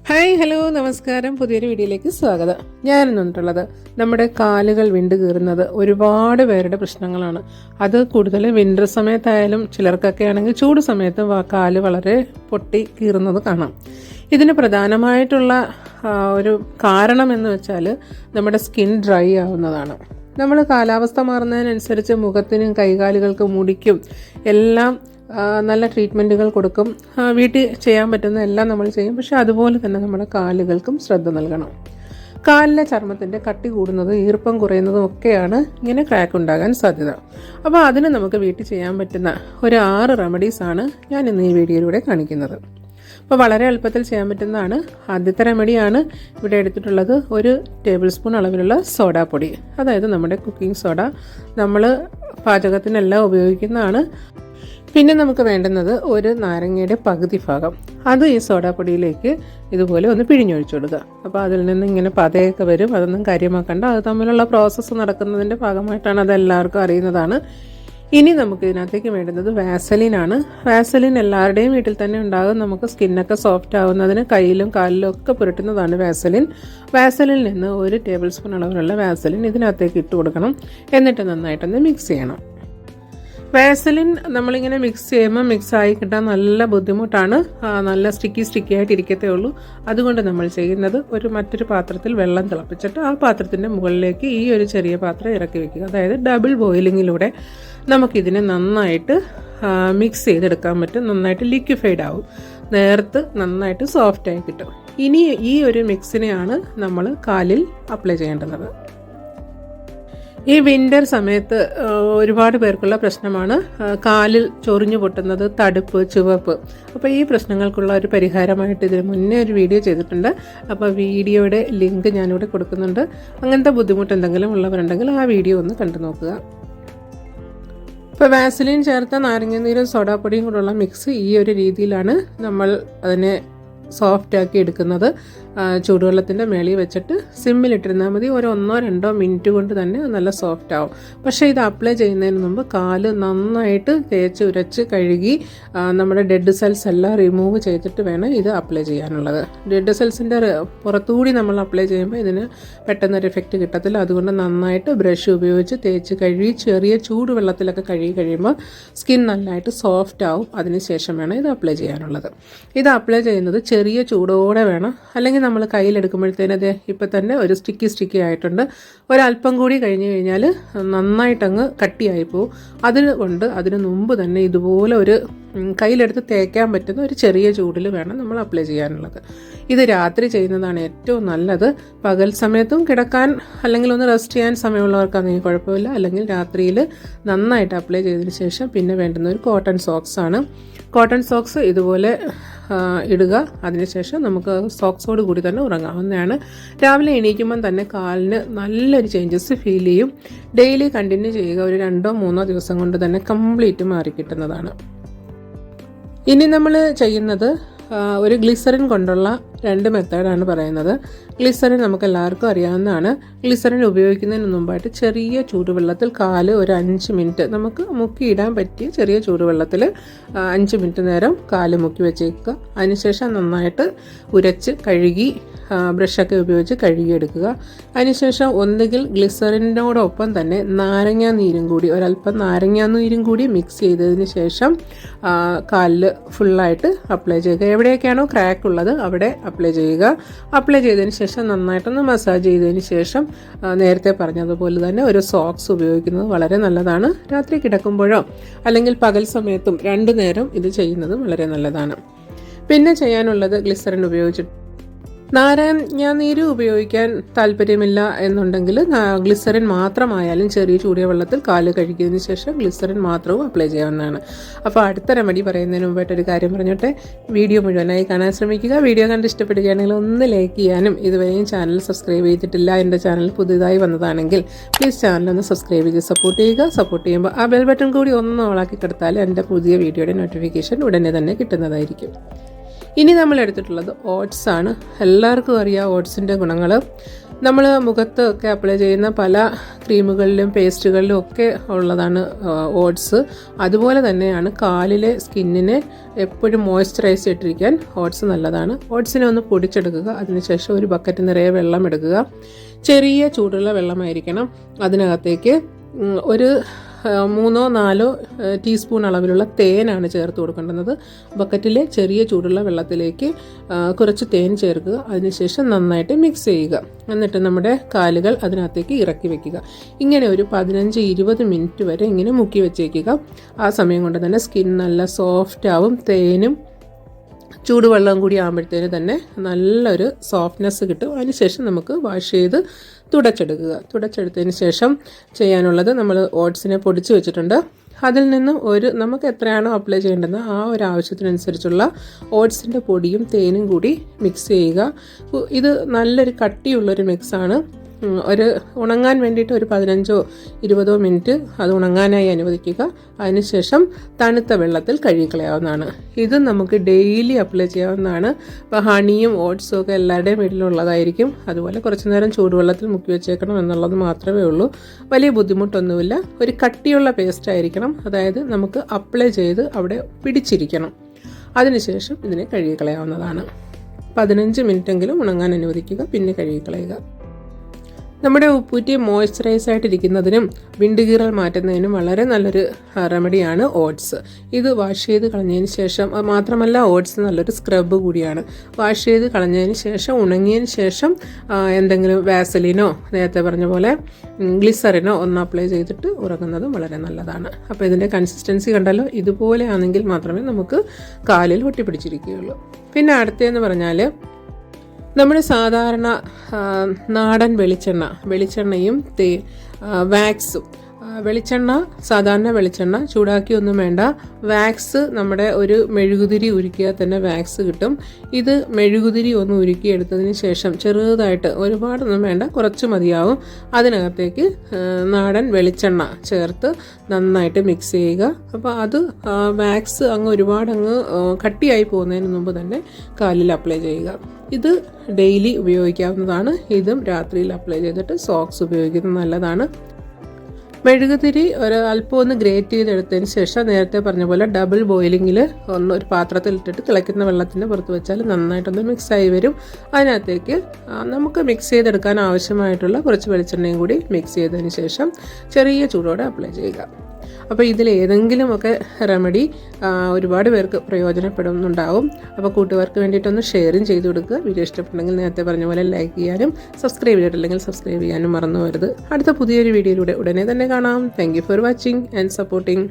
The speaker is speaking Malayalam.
ഹായ് ഹലോ നമസ്കാരം. പുതിയൊരു വീഡിയോയിലേക്ക് സ്വാഗതം. ഞാൻ വന്നിട്ടുള്ളത് നമ്മുടെ കാലുകൾ വിണ്ടു കീറുന്നത് ഒരുപാട് പേരുടെ പ്രശ്നങ്ങളാണ്. അത് കൂടുതൽ വിൻ്റർ സമയത്തായാലും ചിലർക്കൊക്കെ ആണെങ്കിൽ ചൂട് സമയത്തും കാല് വളരെ പൊട്ടി കീറുന്നത് കാണാം. ഇതിന് പ്രധാനമായിട്ടുള്ള ഒരു കാരണം എന്ന് വെച്ചാൽ നമ്മുടെ സ്കിൻ ഡ്രൈ ആവുന്നതാണ്. നമ്മൾ കാലാവസ്ഥ മാറുന്നതിനനുസരിച്ച് മുഖത്തിനും കൈകാലുകൾക്കും മുടിക്കും എല്ലാം നല്ല ട്രീറ്റ്മെൻറ്റുകൾ കൊടുക്കും. വീട്ടിൽ ചെയ്യാൻ പറ്റുന്ന എല്ലാം നമ്മൾ ചെയ്യും. പക്ഷേ അതുപോലെ തന്നെ നമ്മുടെ കാലുകൾക്കും ശ്രദ്ധ നൽകണം. കാലിലെ ചർമ്മത്തിൻ്റെ കട്ടി കൂടുന്നതും ഈർപ്പം കുറയുന്നതും ഒക്കെയാണ് ഇങ്ങനെ ക്രാക്ക് ഉണ്ടാകാൻ സാധ്യത. അപ്പോൾ അതിന് നമുക്ക് വീട്ടിൽ ചെയ്യാൻ പറ്റുന്ന ഒരു 6 റെമഡീസാണ് ഞാൻ ഇന്ന് ഈ വീഡിയോയിലൂടെ കാണിക്കുന്നത്. അപ്പോൾ വളരെ എളുപ്പത്തിൽ ചെയ്യാൻ പറ്റുന്നതാണ്. ആദ്യത്തെ റെമഡിയാണ് ഇവിടെ എടുത്തിട്ടുള്ളത്. 1 ടേബിൾ സ്പൂൺ അളവിലുള്ള സോഡാപ്പൊടി, അതായത് നമ്മുടെ കുക്കിംഗ് സോഡ. നമ്മൾ പാചകത്തിനെല്ലാം ഉപയോഗിക്കുന്നതാണ്. പിന്നെ നമുക്ക് വേണ്ടുന്നത് 1 നാരങ്ങയുടെ പകുതി ഭാഗം. അത് ഈ സോഡാപ്പൊടിയിലേക്ക് ഇതുപോലെ ഒന്ന് പിഴിഞ്ഞൊഴിച്ചു കൊടുക്കുക. അപ്പോൾ അതിൽ നിന്ന് ഇങ്ങനെ പതയൊക്കെ വരും. അതൊന്നും കാര്യമാക്കണ്ട. അത് തമ്മിലുള്ള പ്രോസസ്സ് നടക്കുന്നതിൻ്റെ ഭാഗമായിട്ടാണ്, അതെല്ലാവർക്കും അറിയുന്നതാണ്. ഇനി നമുക്ക് ഇതിനകത്തേക്ക് വേണ്ടുന്നത് വാസലിനാണ്. വാസലിൻ എല്ലാവരുടെയും വീട്ടിൽ തന്നെ ഉണ്ടാകും. നമുക്ക് സ്കിന്നൊക്കെ സോഫ്റ്റ് ആവുന്നതിന് കയ്യിലും കാലിലും ഒക്കെ പുരട്ടുന്നതാണ് വാസലിൻ. വാസലിനിൽ നിന്ന് 1 ടേബിൾ സ്പൂൺ അളവിലുള്ള വാസലിൻ ഇതിനകത്തേക്ക് ഇട്ട് കൊടുക്കണം. എന്നിട്ട് നന്നായിട്ടൊന്ന് മിക്സ് ചെയ്യണം. വാസലിൻ നമ്മളിങ്ങനെ മിക്സ് ചെയ്യുമ്പോൾ മിക്സായി കിട്ടാൻ നല്ല ബുദ്ധിമുട്ടാണ്. നല്ല സ്റ്റിക്കി ആയിട്ട് ഇരിക്കത്തേ ഉള്ളൂ. അതുകൊണ്ട് നമ്മൾ ചെയ്യുന്നത് മറ്റൊരു പാത്രത്തിൽ വെള്ളം തിളപ്പിച്ചിട്ട് ആ പാത്രത്തിൻ്റെ മുകളിലേക്ക് ഈ ഒരു ചെറിയ പാത്രം ഇറക്കി വെക്കുക. അതായത് ഡബിൾ ബോയിലിങ്ങിലൂടെ നമുക്കിതിനെ നന്നായിട്ട് മിക്സ് ചെയ്തെടുക്കാൻ പറ്റും. നന്നായിട്ട് ലിക്വിഫൈഡ് ആവും. നേർത്ത് നന്നായിട്ട് സോഫ്റ്റായി കിട്ടും. ഇനി ഈ ഒരു മിക്സിനെയാണ് നമ്മൾ കാലിൽ അപ്ലൈ ചെയ്യേണ്ടത്. ഈ വിൻ്റർ സമയത്ത് ഒരുപാട് പേർക്കുള്ള പ്രശ്നമാണ് കാലിൽ ചൊറിഞ്ഞു പൊട്ടുന്നത്, തടുപ്പ്, ചുവപ്പ്. അപ്പോൾ ഈ പ്രശ്നങ്ങൾക്കുള്ള ഒരു പരിഹാരമായിട്ട് ഇതിന് മുന്നേ ഒരു വീഡിയോ ചെയ്തിട്ടുണ്ട്. അപ്പോൾ വീഡിയോയുടെ ലിങ്ക് ഞാനിവിടെ കൊടുക്കുന്നുണ്ട്. അങ്ങനത്തെ ബുദ്ധിമുട്ട് എന്തെങ്കിലും ഉള്ളവരുണ്ടെങ്കിൽ ആ വീഡിയോ ഒന്ന് കണ്ടു നോക്കുക. ഇപ്പോൾ വാസലിൻ ചേർത്ത നാരങ്ങാനീരും സോഡാപ്പൊടിയും കൂടെയുള്ള മിക്സ് ഈ ഒരു രീതിയിലാണ് നമ്മൾ അതിനെ സോഫ്റ്റാക്കി എടുക്കുന്നത്. ചൂടുവെള്ളത്തിൻ്റെ മേളിൽ വെച്ചിട്ട് സിമ്മിലിട്ടിരുന്നാൽ മതി. 1-2 മിനിറ്റ് കൊണ്ട് തന്നെ നല്ല സോഫ്റ്റ് ആവും. പക്ഷേ ഇത് അപ്ലൈ ചെയ്യുന്നതിന് മുമ്പ് കാല് നന്നായിട്ട് തേച്ച് ഉരച്ച് കഴുകി നമ്മുടെ ഡെഡ് സെൽസ് എല്ലാം റിമൂവ് ചെയ്തിട്ട് വേണം ഇത് അപ്ലൈ ചെയ്യാനുള്ളത്. ഡെഡ് സെൽസിൻ്റെ പുറത്തുകൂടി നമ്മൾ അപ്ലൈ ചെയ്യുമ്പോൾ ഇതിന് പെട്ടെന്നൊരു എഫക്റ്റ് കിട്ടത്തില്ല. അതുകൊണ്ട് നന്നായിട്ട് ബ്രഷ് ഉപയോഗിച്ച് തേച്ച് കഴുകി ചെറിയ ചൂടുവെള്ളത്തിലൊക്കെ കഴുകി കഴിയുമ്പോൾ സ്കിൻ നന്നായിട്ട് സോഫ്റ്റ് ആവും. അതിനുശേഷം വേണം ഇത് അപ്ലൈ ചെയ്യാനുള്ളത്. ഇത് അപ്ലൈ ചെയ്യുന്നത് ചെറിയ ചൂടോടെ വേണം. അല്ലെങ്കിൽ നമ്മൾ കയ്യിലെടുക്കുമ്പോഴത്തേന് അത് ഇപ്പം തന്നെ ഒരു സ്റ്റിക്കി ആയിട്ടുണ്ട്. ഒരല്പം കൂടി കഴിഞ്ഞ് കഴിഞ്ഞാൽ നന്നായിട്ടങ്ങ് കട്ടിയായി പോവും. അതുകൊണ്ട് അതിന് മുമ്പ് തന്നെ ഇതുപോലെ ഒരു കയ്യിലെടുത്ത് തേക്കാൻ പറ്റുന്ന ഒരു ചെറിയ ചൂടിൽ വേണം നമ്മൾ അപ്ലൈ ചെയ്യാനുള്ളത്. ഇത് രാത്രി ചെയ്യുന്നതാണ് ഏറ്റവും നല്ലത്. പകൽ സമയത്തും കിടക്കാൻ അല്ലെങ്കിൽ ഒന്ന് റെസ്റ്റ് ചെയ്യാൻ സമയമുള്ളവർക്കാണെങ്കിൽ കുഴപ്പമില്ല. അല്ലെങ്കിൽ രാത്രിയിൽ നന്നായിട്ട് അപ്ലൈ ചെയ്തതിന് ശേഷം പിന്നെ വേണ്ടുന്ന ഒരു കോട്ടൺ സോക്സാണ്. കോട്ടൺ സോക്സ് ഇതുപോലെ ഇടുക. അതിനുശേഷം നമുക്ക് സോക്സോട് കൂടി തന്നെ ഉറങ്ങാവുന്നതാണ്. രാവിലെ എണീക്കുമ്പം തന്നെ കാലിന് നല്ലൊരു ചേഞ്ചസ് ഫീൽ ചെയ്യും. ഡെയിലി കണ്ടിന്യൂ ചെയ്യുക. ഒരു 2-3 ദിവസം കൊണ്ട് തന്നെ കംപ്ലീറ്റ് മാറിക്കിട്ടുന്നതാണ്. ഇനി നമ്മൾ ചെയ്യുന്നത് ഒരു ഗ്ലിസറിൻ കൊണ്ടുള്ള 2 മെത്തേഡാണ് പറയുന്നത്. ഗ്ലിസറിൻ നമുക്ക് എല്ലാവർക്കും അറിയാവുന്നതാണ്. ഗ്ലിസറിൻ ഉപയോഗിക്കുന്നതിന് മുമ്പായിട്ട് ചെറിയ ചൂടുവെള്ളത്തിൽ കാല് ഒരു 5 മിനിറ്റ് നമുക്ക് മുക്കിയിടാൻ പറ്റിയ ചെറിയ ചൂടുവെള്ളത്തിൽ 5 മിനിറ്റ് നേരം കാല് മുക്കി വെച്ചേക്കുക. അതിനുശേഷം നന്നായിട്ട് ഉരച്ച് കഴുകി ബ്രഷൊക്കെ ഉപയോഗിച്ച് കഴുകിയെടുക്കുക. അതിനുശേഷം ഒന്നുകിൽ ഗ്ലിസറിനോടൊപ്പം തന്നെ ഒരല്പം നാരങ്ങാനീരും കൂടി മിക്സ് ചെയ്തതിന് ശേഷം കാലിൽ ഫുള്ളായിട്ട് അപ്ലൈ ചെയ്യുക. എവിടെയൊക്കെയാണോ ക്രാക്ക് ഉള്ളത് അവിടെ അപ്ലൈ ചെയ്യുക. അപ്ലൈ ചെയ്തതിന് ശേഷം നന്നായിട്ടൊന്ന് മസാജ് ചെയ്തതിന് ശേഷം നേരത്തെ പറഞ്ഞതുപോലെ തന്നെ ഒരു സോക്സ് ഉപയോഗിക്കുന്നത് വളരെ നല്ലതാണ്. രാത്രി കിടക്കുമ്പോഴോ അല്ലെങ്കിൽ പകൽ സമയത്തും 2 നേരം ഇത് ചെയ്യുന്നത് വളരെ നല്ലതാണ്. പിന്നെ ചെയ്യാനുള്ളത് ഗ്ലിസറിൻ ഉപയോഗിച്ചിട്ട് നാരങ്ങാനീര് ഉപയോഗിക്കാൻ താല്പര്യമില്ല എന്നുണ്ടെങ്കിൽ ഗ്ലിസറിൻ മാത്രമായാലും ചെറിയ ചൂടിയ വെള്ളത്തിൽ കാല് കഴുകിയതിന് ശേഷം ഗ്ലിസറിൻ മാത്രവും അപ്ലൈ ചെയ്യാവുന്നതാണ്. അപ്പോൾ അടുത്ത റെമഡി പറയുന്നതിന് മുമ്പായിട്ടൊരു കാര്യം പറഞ്ഞോട്ടെ. വീഡിയോ മുഴുവനായി കാണാൻ ശ്രമിക്കുക. വീഡിയോ കണ്ട് ഇഷ്ടപ്പെടുകയാണെങ്കിൽ ഒന്ന് ലൈക്ക് ചെയ്യാനും, ഇതുവരെയും ചാനൽ സബ്സ്ക്രൈബ് ചെയ്തിട്ടില്ല, എൻ്റെ ചാനൽ പുതുതായി വന്നതാണെങ്കിൽ പ്ലീസ് ചാനലൊന്ന് സബ്സ്ക്രൈബ് ചെയ്ത് സപ്പോർട്ട് ചെയ്യുക. സപ്പോർട്ട് ചെയ്യുമ്പോൾ ആ ബെൽ ബട്ടൺ കൂടി ഒന്ന് ഓളാക്കി കൊടുത്താൽ എൻ്റെ പുതിയ വീഡിയോയുടെ നോട്ടിഫിക്കേഷൻ ഉടനെ തന്നെ കിട്ടുന്നതായിരിക്കും. ഇനി നമ്മൾ എടുത്തിട്ടുള്ളത് ഓട്സ് ആണ്. എല്ലാവർക്കും അറിയാം ഓട്സിൻ്റെ ഗുണങ്ങൾ. നമ്മൾ മുഖത്ത് ഒക്കെ അപ്ലൈ ചെയ്യുന്ന പല ക്രീമുകളിലും പേസ്റ്റുകളിലും ഒക്കെ ഉള്ളതാണ് ഓട്സ്. അതുപോലെ തന്നെയാണ് കാലിലെ സ്കിന്നിനെ എപ്പോഴും മോയ്സ്ചറൈസ് ചെയ്തിരിക്കാൻ ഓട്സ് നല്ലതാണ്. ഓട്സിനെ ഒന്ന് പൊടിച്ചെടുക്കുക. അതിനുശേഷം ഒരു ബക്കറ്റ് നിറയെ വെള്ളം എടുക്കുക. ചെറിയ ചൂടുള്ള വെള്ളമായിരിക്കണം. അതിനകത്തേക്ക് ഒരു 3-4 ടീസ്പൂൺ അളവിലുള്ള തേനാണ് ചേർത്ത് കൊടുക്കേണ്ടത്. ബക്കറ്റിലെ ചെറിയ ചൂടുള്ള വെള്ളത്തിലേക്ക് കുറച്ച് തേൻ ചേർക്കുക. അതിനുശേഷം നന്നായിട്ട് മിക്സ് ചെയ്യുക. എന്നിട്ട് നമ്മുടെ കാലുകൾ അതിനകത്തേക്ക് ഇറക്കി വെക്കുക. ഇങ്ങനെ ഒരു 15-20 മിനിറ്റ് വരെ ഇങ്ങനെ മുക്കി വെച്ചേക്കുക. ആ സമയം കൊണ്ട് തന്നെ സ്കിൻ നല്ല സോഫ്റ്റ് ആവും. തേനും ചൂടുവെള്ളം കൂടി ആകുമ്പോഴത്തേന് തന്നെ നല്ലൊരു സോഫ്റ്റ്നെസ് കിട്ടും. അതിനുശേഷം നമുക്ക് വാഷ് ചെയ്ത് തുടച്ചെടുത്തതിന് ശേഷം ചെയ്യാനുള്ളത്, നമ്മൾ ഓട്സിനെ പൊടിച്ച് വെച്ചിട്ടുണ്ട്. അതിൽ നിന്നും നമുക്ക് എത്രയാണോ അപ്ലൈ ചെയ്യേണ്ടത് ആ ഒരു ആവശ്യത്തിനനുസരിച്ചുള്ള ഓട്സിൻ്റെ പൊടിയും തേനും കൂടി മിക്സ് ചെയ്യുക. ഇത് നല്ലൊരു കട്ടിയുള്ളൊരു മിക്സാണ്. ഉണങ്ങാൻ വേണ്ടിയിട്ട് ഒരു 15-20 മിനിറ്റ് അത് ഉണങ്ങാനായി അനുവദിക്കുക. അതിനുശേഷം തണുത്ത വെള്ളത്തിൽ കഴുകിക്കളയാവുന്നതാണ്. ഇത് നമുക്ക് ഡെയിലി അപ്ലൈ ചെയ്യാവുന്നതാണ്. അപ്പോൾ ഹണിയും ഓട്സും ഒക്കെ എല്ലാവരുടെയും വീട്ടിലുള്ളതായിരിക്കും. അതുപോലെ കുറച്ച് നേരം ചൂടുവെള്ളത്തിൽ മുക്കി വെച്ചേക്കണം എന്നുള്ളത് മാത്രമേ ഉള്ളൂ. വലിയ ബുദ്ധിമുട്ടൊന്നുമില്ല. ഒരു കട്ടിയുള്ള പേസ്റ്റ് ആയിരിക്കണം. അതായത് നമുക്ക് അപ്ലൈ ചെയ്ത് അവിടെ പിടിച്ചിരിക്കണം. അതിനുശേഷം ഇതിനെ കഴുകിക്കളയാവുന്നതാണ്. 15 മിനിറ്റെങ്കിലും ഉണങ്ങാൻ അനുവദിക്കുക. പിന്നെ കഴുകിക്കളയുക. നമ്മുടെ ഉപ്പൂറ്റി മോയ്സ്ചറൈസ് ആയിട്ടിരിക്കുന്നതിനും വിണ്ടുകീറൽ മാറ്റുന്നതിനും വളരെ നല്ലൊരു റെമഡിയാണ് ഓട്സ്. ഇത് വാഷ് ചെയ്ത് കളഞ്ഞതിന് ശേഷം, മാത്രമല്ല ഓട്സ് നല്ലൊരു സ്ക്രബ് കൂടിയാണ്. വാഷ് ചെയ്ത് കളഞ്ഞതിന് ശേഷം ഉണങ്ങിയതിന് ശേഷം എന്തെങ്കിലും വാസലിനോ നേരത്തെ പറഞ്ഞ പോലെ ഗ്ലിസറിനോ ഒന്ന് അപ്ലൈ ചെയ്തിട്ട് ഉറങ്ങുന്നതും വളരെ നല്ലതാണ്. അപ്പോൾ ഇതിൻ്റെ കൺസിസ്റ്റൻസി കണ്ടല്ലോ. ഇതുപോലെ ആണെങ്കിൽ മാത്രമേ നമുക്ക് കാലിൽ ഒട്ടിപ്പിടിച്ചിരിക്കുകയുള്ളൂ. പിന്നെ അടുത്തതെന്ന് പറഞ്ഞാൽ നമ്മുടെ സാധാരണ നാടൻ വെളിച്ചെണ്ണയും വാക്സും. സാധാരണ വെളിച്ചെണ്ണ ചൂടാക്കിയൊന്നും വേണ്ട. വാക്സ് നമ്മുടെ ഒരു മെഴുകുതിരി ഉരുക്കിയാൽ തന്നെ വാക്സ് കിട്ടും. ഇത് മെഴുകുതിരി ഒന്ന് ഉരുക്കിയെടുത്തതിന് ശേഷം ചെറുതായിട്ട്, ഒരുപാടൊന്നും വേണ്ട, കുറച്ച് മതിയാവും. അതിനകത്തേക്ക് നാടൻ വെളിച്ചെണ്ണ ചേർത്ത് നന്നായിട്ട് മിക്സ് ചെയ്യുക. അപ്പോൾ അത് വാക്സ് ഒരുപാടങ്ങ് കട്ടിയായി പോകുന്നതിന് മുമ്പ് തന്നെ കാലിൽ അപ്ലൈ ചെയ്യുക. ഇത് ഡെയിലി ഉപയോഗിക്കാവുന്നതാണ്. ഇതും രാത്രിയിൽ അപ്ലൈ ചെയ്തിട്ട് സോക്സ് ഉപയോഗിക്കുന്നത് നല്ലതാണ്. മെഴുകുതിരി അല്പം ഒന്ന് ഗ്രേറ്റ് ചെയ്തെടുത്തതിന് ശേഷം നേരത്തെ പറഞ്ഞ പോലെ ഡബിൾ ബോയിലിങ്ങിൽ ഒരു പാത്രത്തിലിട്ടിട്ട് തിളയ്ക്കുന്ന വെള്ളത്തിൻ്റെ പുറത്ത് വെച്ചാൽ നന്നായിട്ടൊന്ന് മിക്സായി വരും. അതിനകത്തേക്ക് നമുക്ക് മിക്സ് ചെയ്തെടുക്കാൻ ആവശ്യമായിട്ടുള്ള കുറച്ച് വെളിച്ചെണ്ണയും കൂടി മിക്സ് ചെയ്തതിന് ശേഷം ചെറിയ ചൂടോടെ അപ്ലൈ ചെയ്യുക. അപ്പോൾ ഇതിലേതെങ്കിലുമൊക്കെ റെമഡി ഒരുപാട് പേർക്ക് പ്രയോജനപ്പെടുന്നുണ്ടാവും. അപ്പോൾ കൂട്ടുകാർക്ക് വേണ്ടിയിട്ടൊന്ന് ഷെയറും ചെയ്ത് കൊടുക്കുക. വീഡിയോ ഇഷ്ടപ്പെട്ടെങ്കിൽ നേരത്തെ പറഞ്ഞ പോലെ ലൈക്ക് ചെയ്യാനും സബ്സ്ക്രൈബ് ചെയ്തിട്ടില്ലെങ്കിൽ സബ്സ്ക്രൈബ് ചെയ്യാനും മറന്നു പോകരുത്. അടുത്ത പുതിയൊരു വീഡിയോയിലൂടെ ഉടനെ തന്നെ കാണാം. Thank you for watching and supporting.